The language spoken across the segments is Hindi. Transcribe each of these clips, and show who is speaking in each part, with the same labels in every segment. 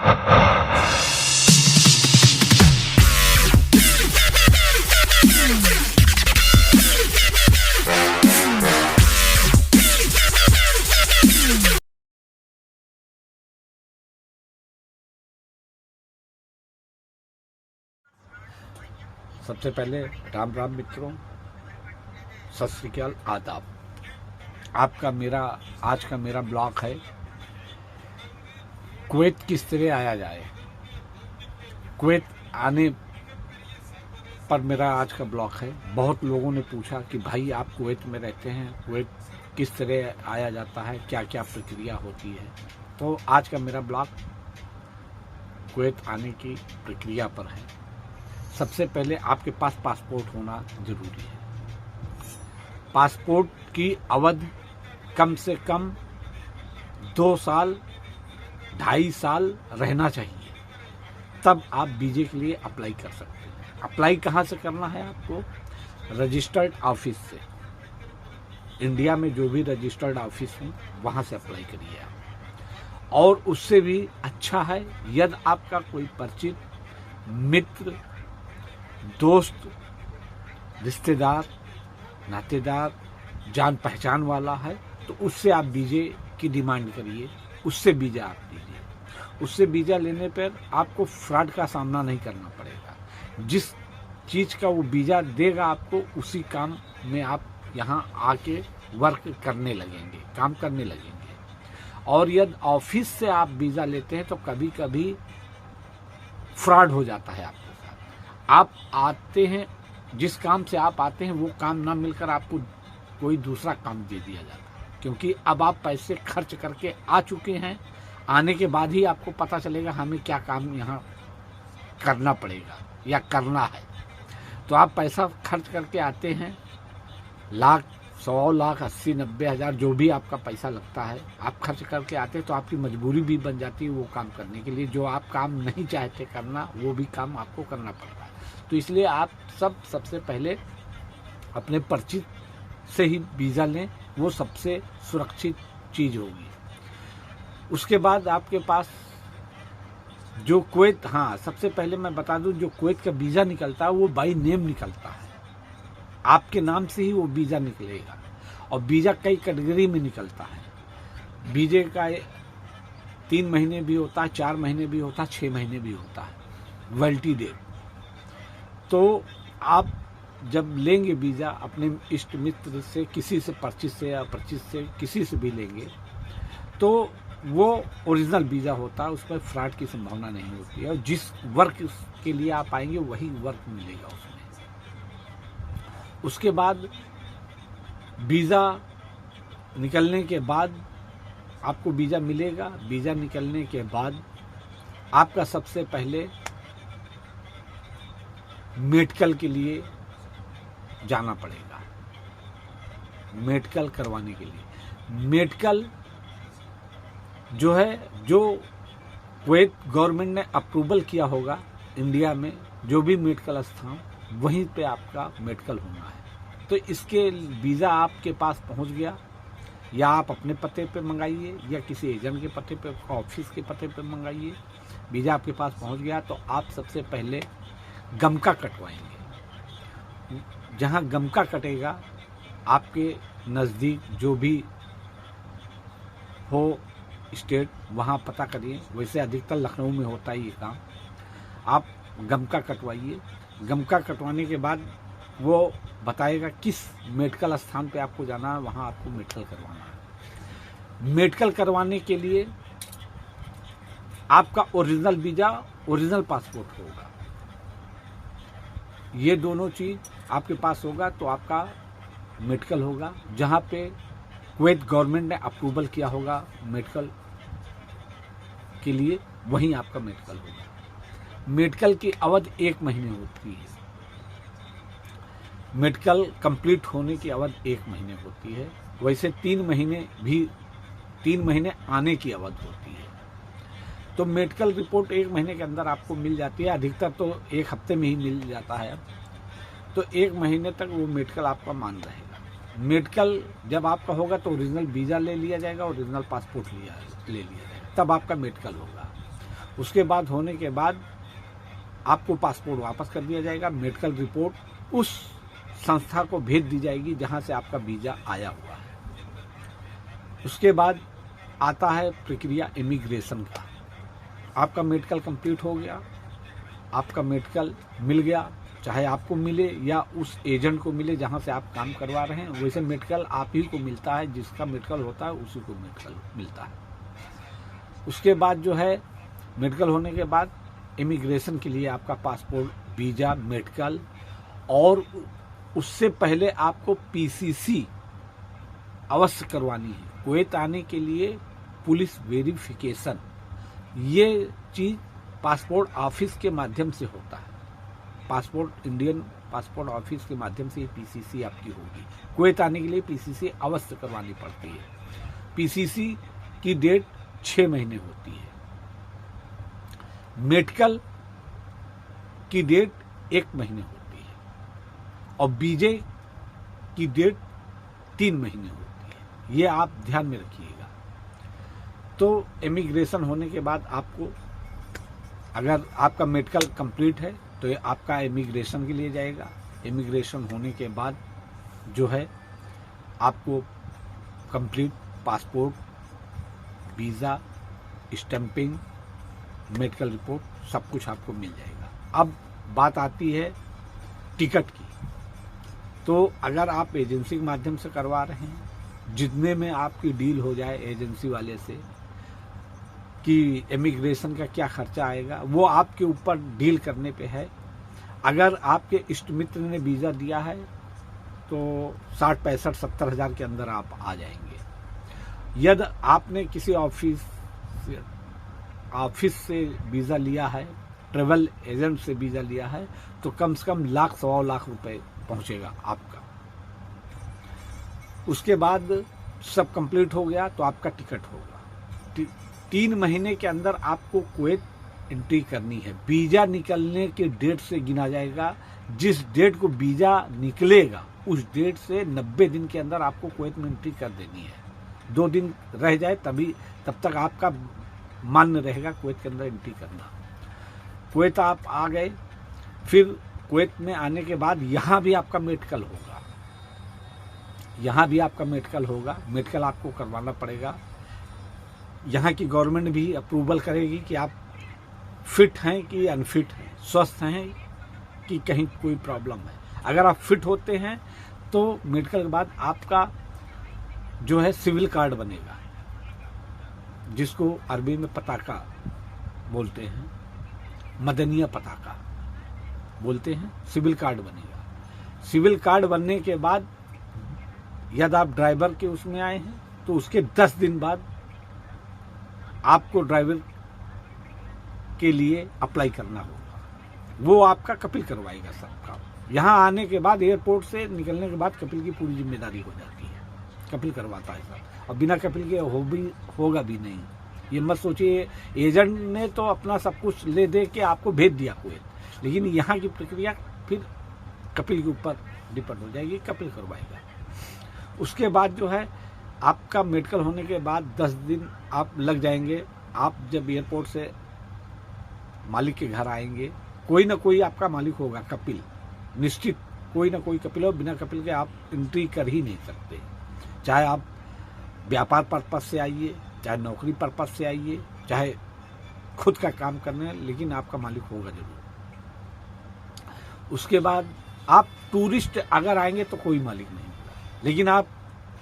Speaker 1: सबसे पहले राम राम मित्रों, सत श्री अकाल, आदाब। आज का मेरा ब्लॉग है कुवैत किस तरह आया जाए। कुवैत आने पर मेरा आज का ब्लॉग है। बहुत लोगों ने पूछा कि भाई आप कुवैत में रहते हैं, कुवैत किस तरह आया जाता है, क्या क्या प्रक्रिया होती है। तो आज का मेरा ब्लॉग कुवैत आने की प्रक्रिया पर है। सबसे पहले आपके पास पासपोर्ट होना जरूरी है। पासपोर्ट की अवधि कम से कम 2 साल 2.5 साल रहना चाहिए, तब आप वीजे के लिए अप्लाई कर सकते हैं। अप्लाई कहाँ से करना है आपको? रजिस्टर्ड ऑफिस से। इंडिया में जो भी रजिस्टर्ड ऑफिस हैं वहाँ से अप्लाई करिए आप। और उससे भी अच्छा है यदि आपका कोई परिचित मित्र, दोस्त, रिश्तेदार, नातेदार, जान पहचान वाला है तो उससे आप वीजे की डिमांड करिए, उससे वीजा आप लीजिए। उससे वीजा लेने पर आपको फ्रॉड का सामना नहीं करना पड़ेगा। जिस चीज़ का वो वीजा देगा आपको, उसी काम में आप यहाँ आके वर्क करने लगेंगे, काम करने लगेंगे। और यदि ऑफिस से आप वीजा लेते हैं तो कभी कभी फ्रॉड हो जाता है आपके साथ। आप आते हैं, जिस काम से आप आते हैं वो काम ना मिलकर आपको कोई दूसरा काम दे दिया जाता है, क्योंकि अब आप पैसे खर्च करके आ चुके हैं। आने के बाद ही आपको पता चलेगा हमें क्या काम यहाँ करना पड़ेगा या करना है। तो आप पैसा खर्च करके आते हैं, लाख, 100 लाख, 80, 90 हज़ार जो भी आपका पैसा लगता है, आप खर्च करके आते हैं तो आपकी मजबूरी भी बन जाती है वो काम करने के लिए। जो आप काम नहीं चाहते करना, वो भी काम आपको करना पड़ता है। तो इसलिए आप सबसे पहले अपने परिचित से ही वीज़ा लें, वो सबसे सुरक्षित चीज़ होगी। उसके बाद आपके पास जो कुवैत, हाँ सबसे पहले मैं बता दूं, जो कुवैत का वीज़ा निकलता है वो बाई नेम निकलता है। आपके नाम से ही वो वीज़ा निकलेगा। और वीज़ा कई कैटेगरी में निकलता है। वीज़े का 3 महीने भी होता है, 4 महीने भी होता है, 6 महीने भी होता है, वैलिडिटी डेट। तो आप जब लेंगे वीज़ा अपने इष्ट मित्र से, किसी से परिचित से या परिचित से किसी से भी लेंगे, तो वो ओरिजिनल वीज़ा होता है, उस पर फ्रॉड की संभावना नहीं होती है। और जिस वर्क के लिए आप आएंगे वही वर्क मिलेगा उसमें। उसके बाद वीज़ा निकलने के बाद आपको वीज़ा मिलेगा। वीज़ा निकलने के बाद आपका सबसे पहले मेडिकल के लिए जाना पड़ेगा। मेडिकल करवाने के लिए, मेडिकल जो है, जो कुवैत गवर्नमेंट ने अप्रूवल किया होगा इंडिया में, जो भी मेडिकल स्थान, वहीं पे आपका मेडिकल होना है। तो इसके वीज़ा आपके पास पहुंच गया, या आप अपने पते पे मंगाइए या किसी एजेंट के पते पे, ऑफिस के पते पे मंगाइए। वीज़ा आपके पास पहुंच गया तो आप सबसे पहले गमका कटवाएंगे। जहां गमका कटेगा आपके नज़दीक जो भी हो स्टेट, वहां पता करिए। वैसे अधिकतर लखनऊ में होता है ये काम। आप गमका कटवाइए। गमका कटवाने के बाद वो बताएगा किस मेडिकल स्थान पे आपको जाना है, वहाँ आपको मेडिकल करवाना है। मेडिकल करवाने के लिए आपका ओरिजिनल वीज़ा, ओरिजिनल पासपोर्ट होगा। ये दोनों चीज़ आपके पास होगा तो आपका मेडिकल होगा। जहाँ पे कुवैत गवर्नमेंट ने अप्रूवल किया होगा मेडिकल के लिए, वहीं आपका मेडिकल होगा। मेडिकल की अवधि 1 महीने होती है। मेडिकल कंप्लीट होने की अवधि 1 महीने होती है। वैसे 3 महीने आने की अवधि होती है। तो मेडिकल रिपोर्ट 1 महीने के अंदर आपको मिल जाती है। अधिकतर तो 1 हफ्ते में ही मिल जाता है। तो 1 महीने तक वो मेडिकल आपका मान रहेगा। मेडिकल जब आपका होगा तो ओरिजिनल वीज़ा ले लिया जाएगा, ओरिजिनल पासपोर्ट ले लिया जाएगा, तब आपका मेडिकल होगा। उसके बाद होने के बाद आपको पासपोर्ट वापस कर दिया जाएगा। मेडिकल रिपोर्ट उस संस्था को भेज दी जाएगी जहां से आपका वीजा आया हुआ है। उसके बाद आता है प्रक्रिया इमिग्रेशन का। आपका मेडिकल कंप्लीट हो गया, आपका मेडिकल मिल गया, चाहे आपको मिले या उस एजेंट को मिले जहां से आप काम करवा रहे हैं, वैसे मेडिकल आप ही को मिलता है, जिसका मेडिकल होता है उसी को मेडिकल मिलता है। उसके बाद जो है मेडिकल होने के बाद इमिग्रेशन के लिए आपका पासपोर्ट, वीजा, मेडिकल, और उससे पहले आपको पीसीसी अवश्य करवानी है। कुवैत आने के लिए पुलिस वेरिफिकेशन, ये चीज पासपोर्ट ऑफिस के माध्यम से होता है। पासपोर्ट, इंडियन पासपोर्ट ऑफिस के माध्यम से पीसीसी आपकी होगी। कुवैत आने के लिए पीसीसी अवश्य करवानी पड़ती है। पीसीसी की डेट 6 महीने होती है। मेडिकल की डेट 1 महीने होती है और वीजे की डेट 3 महीने होती है। ये आप ध्यान में रखिएगा। तो इमिग्रेशन होने के बाद आपको, अगर आपका मेडिकल कंप्लीट है तो ये आपका इमिग्रेशन के लिए जाएगा। इमिग्रेशन होने के बाद जो है आपको complete passport, visa, stamping, medical report सब कुछ आपको मिल जाएगा। अब बात आती है टिकट की। तो अगर आप एजेंसी के माध्यम से करवा रहे हैं, जितने में आपकी डील हो जाए एजेंसी वाले से कि इमिग्रेशन का क्या खर्चा आएगा, वो आपके ऊपर डील करने पे है। अगर आपके इष्ट मित्र ने वीज़ा दिया है तो 60, 65, 70 हज़ार के अंदर आप आ जाएंगे। यदि आपने किसी ऑफिस से वीज़ा लिया है, ट्रेवल एजेंट से वीज़ा लिया है, तो कम से कम 1 लाख, 1.25 लाख रुपए पहुंचेगा आपका। उसके बाद सब कंप्लीट हो गया तो आपका टिकट होगा। 3 महीने के अंदर आपको कुवैत एंट्री करनी है। वीजा निकलने के डेट से गिना जाएगा। जिस डेट को वीजा निकलेगा उस डेट से 90 दिन के अंदर आपको कुवैत में एंट्री कर देनी है। 2 दिन रह जाए तब तक आपका मान्य रहेगा कुवैत के अंदर एंट्री करना। कुवैत आप आ गए, फिर कुवैत में आने के बाद यहाँ भी आपका मेडिकल होगा। यहाँ भी आपका मेडिकल होगा। मेडिकल आपको करवाना पड़ेगा। यहाँ की गवर्नमेंट भी अप्रूवल करेगी कि आप फिट हैं कि अनफिट हैं, स्वस्थ हैं कि कहीं कोई प्रॉब्लम है। अगर आप फिट होते हैं तो मेडिकल के बाद आपका जो है सिविल कार्ड बनेगा, जिसको अरबी में पताका बोलते हैं, मदनिया पताका बोलते हैं। सिविल कार्ड बनेगा। सिविल कार्ड बनने के बाद यदि आप ड्राइवर के उसमें आए हैं तो उसके 10 दिन बाद आपको ड्राइवर के लिए अप्लाई करना होगा। वो आपका कपिल करवाएगा सब काम। यहाँ आने के बाद, एयरपोर्ट से निकलने के बाद कपिल की पूरी जिम्मेदारी हो जाती है। कपिल करवाता है सब, और बिना कपिल के होगा भी नहीं। ये मत सोचिए एजेंट ने तो अपना सब कुछ ले दे के आपको भेज दिया कुवैत, लेकिन यहाँ की प्रक्रिया फिर कपिल के ऊपर डिपेंड हो जाएगी। कपिल करवाएगा। उसके बाद जो है आपका मेडिकल होने के बाद 10 दिन आप लग जाएंगे। आप जब एयरपोर्ट से मालिक के घर आएंगे, कोई ना कोई आपका मालिक होगा, कपिल निश्चित, कोई ना कोई कपिल हो। बिना कपिल के आप एंट्री कर ही नहीं सकते। चाहे आप व्यापार पर्पज से आइए, चाहे नौकरी पर्पज से आइए, चाहे खुद का काम करने, लेकिन आपका मालिक होगा जरूर। उसके बाद आप टूरिस्ट अगर आएंगे तो कोई मालिक नहीं होगा, लेकिन आप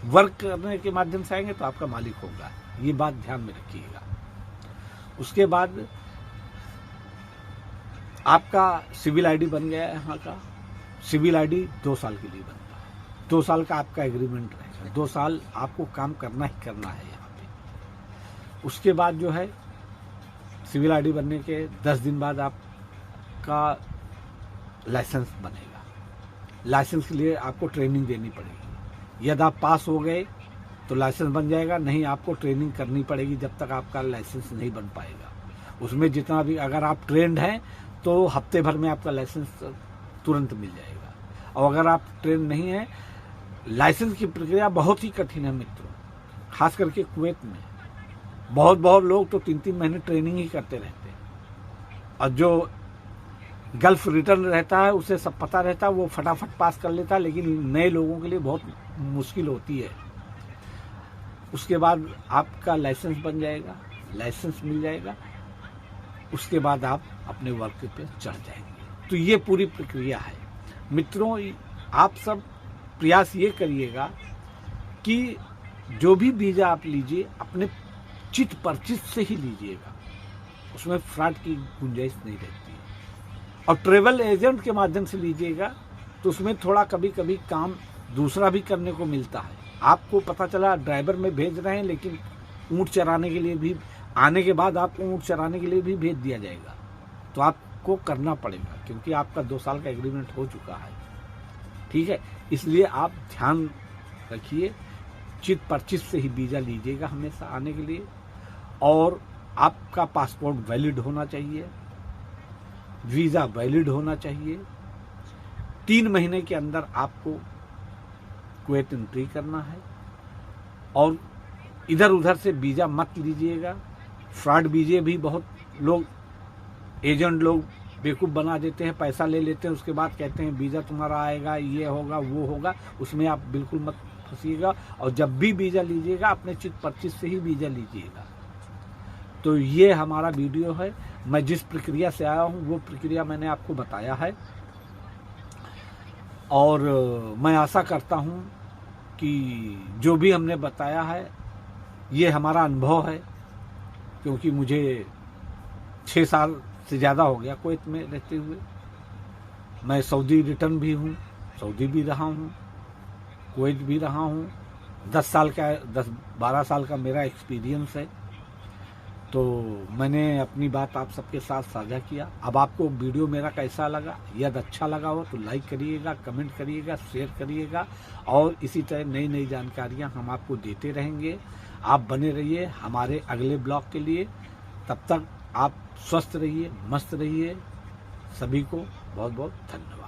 Speaker 1: वर्क करने के माध्यम से आएंगे तो आपका मालिक होगा। ये बात ध्यान में रखिएगा। उसके बाद आपका सिविल आईडी बन गया है। यहाँ का सिविल आईडी 2 साल के लिए बनता है। 2 साल का आपका एग्रीमेंट रहेगा। 2 साल आपको काम करना ही करना है यहाँ पे। उसके बाद जो है सिविल आईडी बनने के 10 दिन बाद आपका लाइसेंस बनेगा। लाइसेंस के लिए आपको ट्रेनिंग देनी पड़ेगी। यदि आप पास हो गए तो लाइसेंस बन जाएगा, नहीं आपको ट्रेनिंग करनी पड़ेगी जब तक आपका लाइसेंस नहीं बन पाएगा। उसमें जितना भी, अगर आप ट्रेंड हैं तो हफ्ते भर में आपका लाइसेंस तुरंत मिल जाएगा। और अगर आप ट्रेंड नहीं हैं, लाइसेंस की प्रक्रिया बहुत ही कठिन है मित्रों, खास करके कुवैत में। बहुत लोग तो 3-3 महीने ट्रेनिंग ही करते रहते हैं। और जो गल्फ रिटर्न रहता है उसे सब पता रहता है, वो फटाफट पास कर लेता है, लेकिन नए लोगों के लिए बहुत मुश्किल होती है। उसके बाद आपका लाइसेंस बन जाएगा, लाइसेंस मिल जाएगा, उसके बाद आप अपने वर्क पे चढ़ जाएंगे। तो ये पूरी प्रक्रिया है मित्रों। आप सब प्रयास ये करिएगा कि जो भी वीज़ा आप लीजिए अपने चिट परचिट से ही लीजिएगा, उसमें फ्रॉड की गुंजाइश नहीं रहती है। और ट्रेवल एजेंट के माध्यम से लीजिएगा तो उसमें थोड़ा कभी कभी काम दूसरा भी करने को मिलता है। आपको पता चला ड्राइवर में भेज रहे हैं, लेकिन ऊँट चराने के लिए भी आने के बाद आपको ऊँट चराने के लिए भी भेज दिया जाएगा, तो आपको करना पड़ेगा, क्योंकि आपका 2 साल का एग्रीमेंट हो चुका है। ठीक है, इसलिए आप ध्यान रखिए, चिट परचिट से ही वीज़ा लीजिएगा हमेशा आने के लिए। और आपका पासपोर्ट वैलिड होना चाहिए, वीज़ा वैलिड होना चाहिए। 3 महीने के अंदर आपको कुवैत एंट्री करना है। और इधर उधर से वीज़ा मत लीजिएगा। फ्रॉड वीज़े भी बहुत लोग, एजेंट लोग बेवकूफ़ बना देते हैं, पैसा ले लेते हैं, उसके बाद कहते हैं वीज़ा तुम्हारा आएगा, ये होगा वो होगा। उसमें आप बिल्कुल मत फंसिएगा। और जब भी वीज़ा लीजिएगा अपने चिट परचिट से ही वीज़ा लीजिएगा। तो ये हमारा वीडियो है। मैं जिस प्रक्रिया से आया हूँ वो प्रक्रिया मैंने आपको बताया है, और मैं आशा करता हूँ कि जो भी हमने बताया है ये हमारा अनुभव है, क्योंकि मुझे 6 साल से ज़्यादा हो गया कुवैत में रहते हुए। मैं सऊदी रिटर्न भी हूँ, सऊदी भी रहा हूँ, कुवैत भी रहा हूँ। 10-12 साल का मेरा एक्सपीरियंस है। तो मैंने अपनी बात आप सबके साथ साझा किया। अब आपको वीडियो मेरा कैसा लगा, यदि अच्छा लगा हो तो लाइक करिएगा, कमेंट करिएगा, शेयर करिएगा, और इसी तरह नई नई जानकारियां हम आपको देते रहेंगे। आप बने रहिए हमारे अगले ब्लॉग के लिए। तब तक आप स्वस्थ रहिए, मस्त रहिए। सभी को बहुत बहुत धन्यवाद।